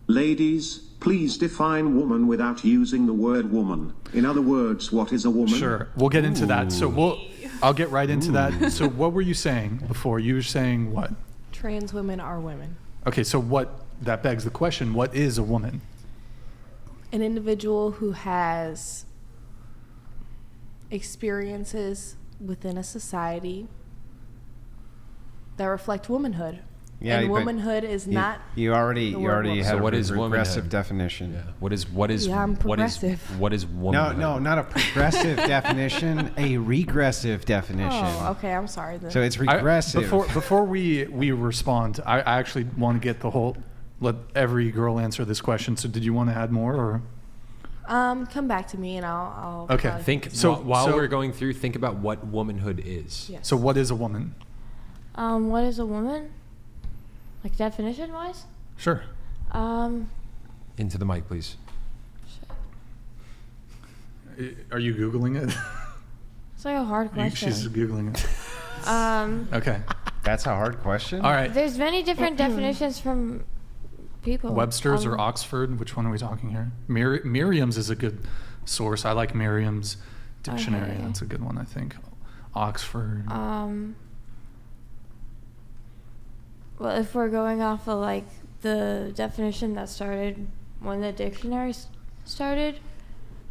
Ladies, please define woman without using the word woman. In other words, what is a woman? Sure, we'll get into that. So I'll get right into that. So what were you saying before? You were saying what? Trans women are women. Okay, so that begs the question, what is a woman? An individual who has experiences within a society that reflect womanhood. Yeah, and womanhood is not. You already have what a is regressive womanhood? definition. Yeah. What is? Yeah, I'm progressive. What is womanhood? No, not a progressive definition. A regressive definition. Oh, okay. I'm sorry then. So it's regressive. Before we respond, I actually want to get let every girl answer this question. So did you want to add more or? Come back to me and I'll Okay. While we're going through, think about what womanhood is. Yes. So what is a woman? What is a woman? Like definition wise? Sure. Into the mic, please. Are you Googling it? It's like a hard question. She's Googling it. Okay. That's a hard question? All right. There's many different definitions from people. Webster's or Oxford? Which one are we talking here? Merriam's is a good source. I like Merriam's dictionary. Okay. That's a good one, I think. Oxford. Well, if we're going off of like the definition that started when the dictionary started,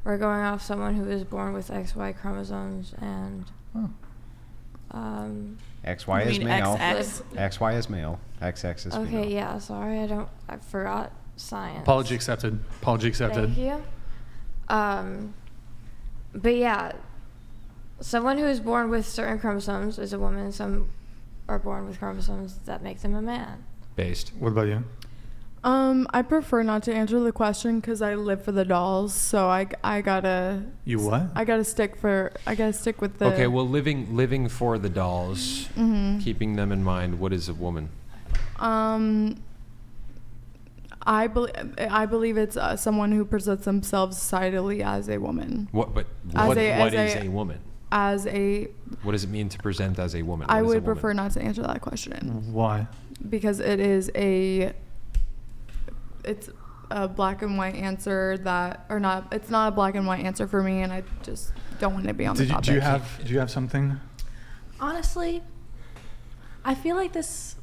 we're going off someone who was born with XY chromosomes and XY is male. XX? XY is male. XX is female. Okay, yeah, sorry, I forgot science. Apology accepted. Thank you. But yeah, someone who is born with certain chromosomes is a woman. Some are born with chromosomes that make them a man. Based. What about you? I prefer not to answer the question because I live for the dolls, so I gotta. You what? I gotta stick with the. Okay, well, living for the dolls, keeping them in mind. What is a woman? I believe it's someone who presents themselves societally as a woman. What is a woman? What does it mean to present as a woman? I would prefer not to answer that question. Why? Because it's a black and white answer it's not a black and white answer for me, and I just don't want to be on the topic. Do you have something? Honestly, I feel like this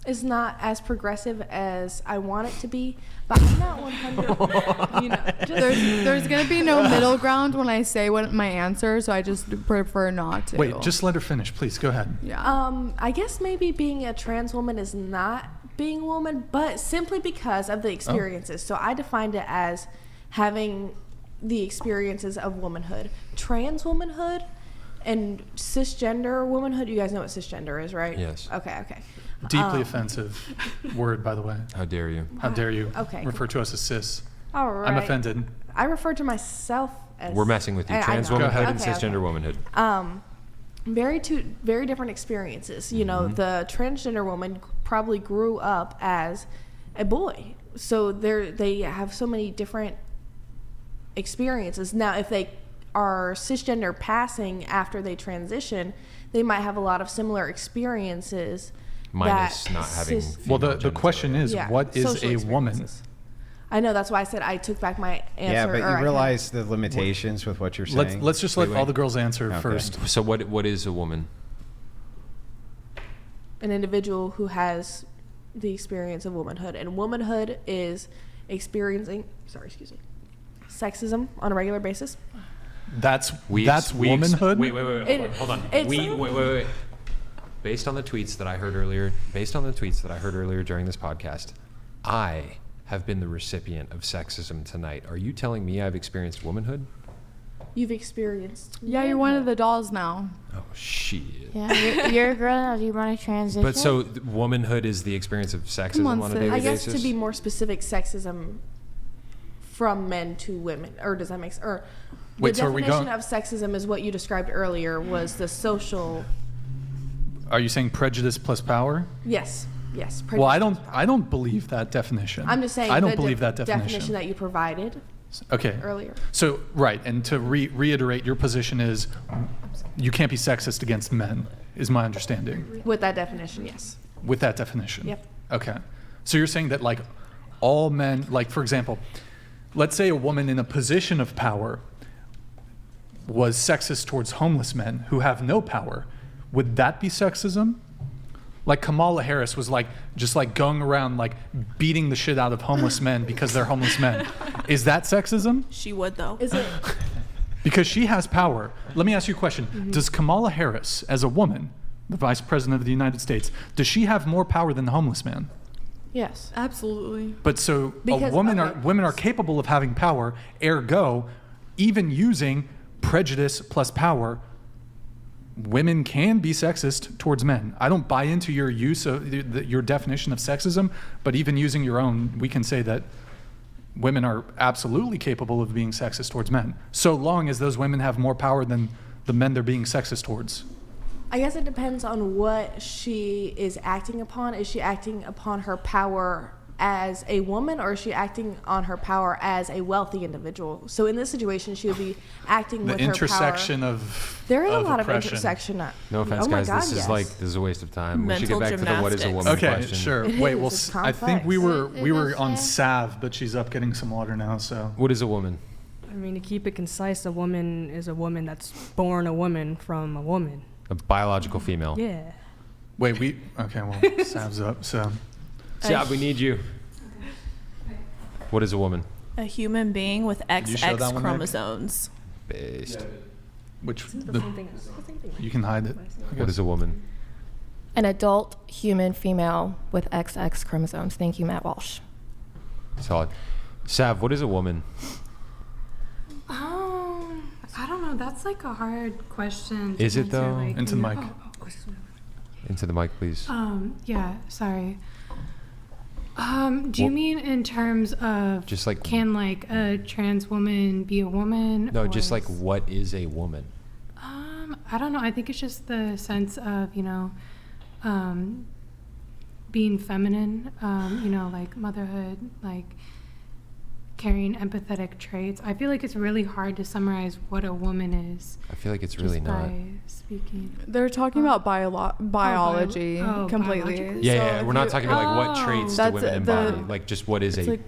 is not as progressive as I want it to be, but I'm not 100. There's gonna be no middle ground when I say what my answer, so I just prefer not to. Wait, just let her finish, please. Go ahead. Yeah. I guess maybe being a trans woman is not being a woman, but simply because of the experiences. So I defined it as having the experiences of womanhood. Trans womanhood and cisgender womanhood. You guys know what cisgender is, right? Yes. Okay. Deeply offensive word, by the way. How dare you? How dare you refer to us as cis? All right. I'm offended. I refer to myself as... We're messing with you. Trans womanhood and cisgender womanhood. Very different experiences. You know, the transgender woman probably grew up as a boy. So they have so many different experiences. Now, if they are cisgender passing after they transition, they might have a lot of similar experiences. Minus not having well, the question is, what is a woman? I know, that's why I said I took back my answer. Yeah, but you realize the limitations with what you're saying. Let's just let all the girls answer first. So what is a woman? An individual who has the experience of womanhood, and womanhood is experiencing sexism on a regular basis. That's womanhood. Wait, hold on. Wait. Based on the tweets that I heard earlier during this podcast, I have been the recipient of sexism tonight. Are you telling me I've experienced womanhood? You've experienced. Yeah, you're one of the dolls now. Oh, shit. Yeah, you're a girl now. Do you want to transition? But so womanhood is the experience of sexism on a daily basis? I guess to be more specific, sexism from men to women. Or does that make sense? Or the definition of sexism is what you described earlier was the social... Are you saying prejudice plus power? Yes. Well, I don't believe that definition. I'm just saying I don't believe that definition that you provided. Okay. Earlier. So right, and to reiterate, your position is you can't be sexist against men, is my understanding. With that definition, yes. With that definition. Yep. Okay. So you're saying that like all men, like for example, let's say a woman in a position of power was sexist towards homeless men who have no power, would that be sexism? Like Kamala Harris was like just like going around like beating the shit out of homeless men because they're homeless men. Is that sexism? She would though. Is it? Because she has power. Let me ask you a question. Does Kamala Harris, as a woman, the Vice President of the United States, does she have more power than the homeless man? Yes. Absolutely. But so Because- women okay. are capable of having power, ergo, even using prejudice plus power, women can be sexist towards men. I don't buy into your use of your definition of sexism, but even using your own, we can say that women are absolutely capable of being sexist towards men, so long as those women have more power than the men they're being sexist towards. I guess it depends on what she is acting upon. Is she acting upon her power as a woman, or is she acting on her power as a wealthy individual? So in this situation, she would be acting The with her power. intersection of There is a lot oppression. of intersection. No offense, Oh my guys. God, this yes. is like this is a waste of time. We should Mental get back to the what is a woman gymnastics. Okay, question. sure. It Wait, is, well, it's I think we complex. were on salve, but she's up getting some water now. So What is a woman? I mean, to keep it concise, a woman is a woman that's born a woman from a woman. A biological female. Yeah. wait, well, salve's up. So Yeah, we need you. What is a woman? A human being with you show that XX one, Nick? chromosomes. Based. which The same thing. It's the same thing. you can hide it. What is a woman? An adult human female with XX chromosomes. Thank you, Matt Walsh. Solid. Sav, what is a woman? I don't know. That's like a hard question. to Is it, answer, though? like, Into the mic. Into the mic, please. Yeah. Sorry. Do you Well- mean in terms of Just like can like a trans woman be a woman? no, or just like is- what is a woman? I don't know. I think it's just the sense of being feminine. Like motherhood, like carrying empathetic traits. I feel like it's really hard to summarize what a woman is. I feel like it's really just not. by speaking. They're talking about biology completely. biological? Yeah, So yeah. if We're not you- talking about like what Oh. traits do That's women the- embody. Like just what is it's a like-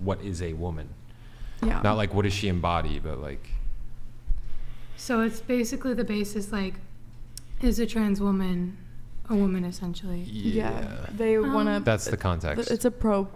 what is a woman? Yeah. Not like what does she embody, but like So it's basically the basis like, is a trans woman a woman essentially? Yeah. They want to. That's the context. It's a probe.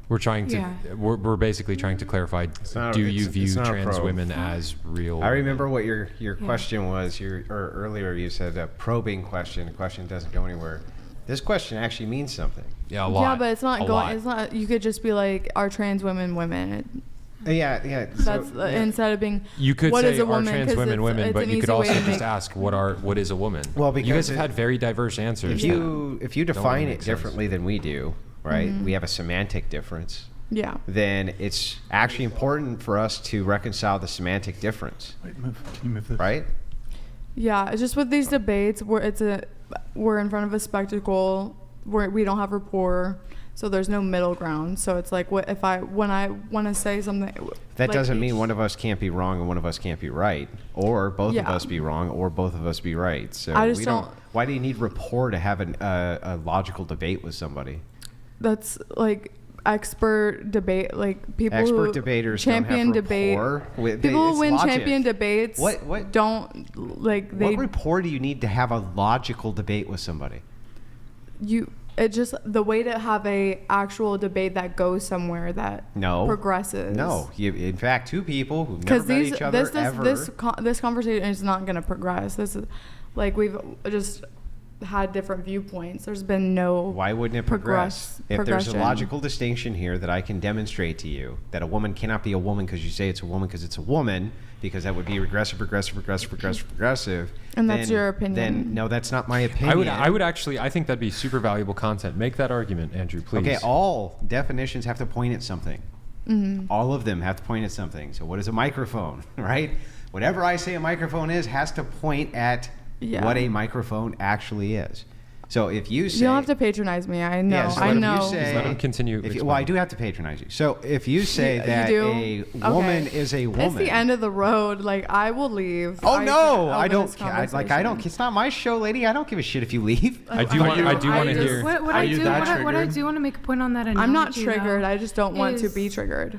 We're trying to. Yeah. We're basically trying to clarify. not- Do you it's view not a trans probe. women as real? I remember what your question was. Or earlier you said a probing question. The question doesn't go anywhere. This question actually means something. Yeah, a lot. Yeah, but it's not a going. lot. It's not. You could just be like, are trans women women? Yeah. That's instead of being. You could what say is a are woman? trans 'Cause women women, it's but an you could easy way also to just make- ask what is a woman. Well, you because guys have had very diverse answers. If you that define don't really it make sense. differently than we do, right? Mm-hmm. We have a semantic difference. Yeah. Then it's actually important for us to reconcile the semantic difference, Wait, can you move this? right? Yeah. It's just with these debates where we're in front of a spectacle where we don't have rapport. So there's no middle ground. So it's like, when I want to say something. That like doesn't mean each- one of us can't be wrong and one of us can't be right, or both of Yeah. us be wrong or both of us be right. So I just we don't- Why do you need rapport to have a logical debate with somebody? That's like expert debate, like people Expert who debaters don't have champion debate. rapport with- People it's who win logic. champion debates. What- don't like they What rapport do you need to have a logical debate with somebody? It's just the way to have a actual debate that goes somewhere that No. progresses. No. In fact, two people who've never Because met each other ever. this conversation is not going to progress. This is like we've just had different viewpoints. There's been no. Why wouldn't it progress? If there's a progression. logical distinction here that I can demonstrate to you, that a woman cannot be a woman because you say it's a woman because it's a woman, because that would be regressive. And that's your opinion. Then no, that's not my opinion. I would actually. I think that'd be super valuable content. Make that argument, Andrew, please. Okay, all definitions have to point at something. Mm-hmm. All of them have to point at something. So what is a microphone, right? Whatever I say a microphone is has to point at Yeah. what a microphone actually is. So if you say You don't have to patronize me. I know. Yeah, so I if you know. say- Let him continue. If you, well, I do have to patronize you. So if you say You that do? a woman Okay. is a woman, It's the end of the road. Like, I will leave. Oh no, can I open don't this care. I don't. conversation. It's not my show, lady. I don't give a shit if you leave. I do want to hear. What Are I you do, that what I triggered? do want to make a point on that analogy. I'm not triggered. though, I just don't want to is- be triggered.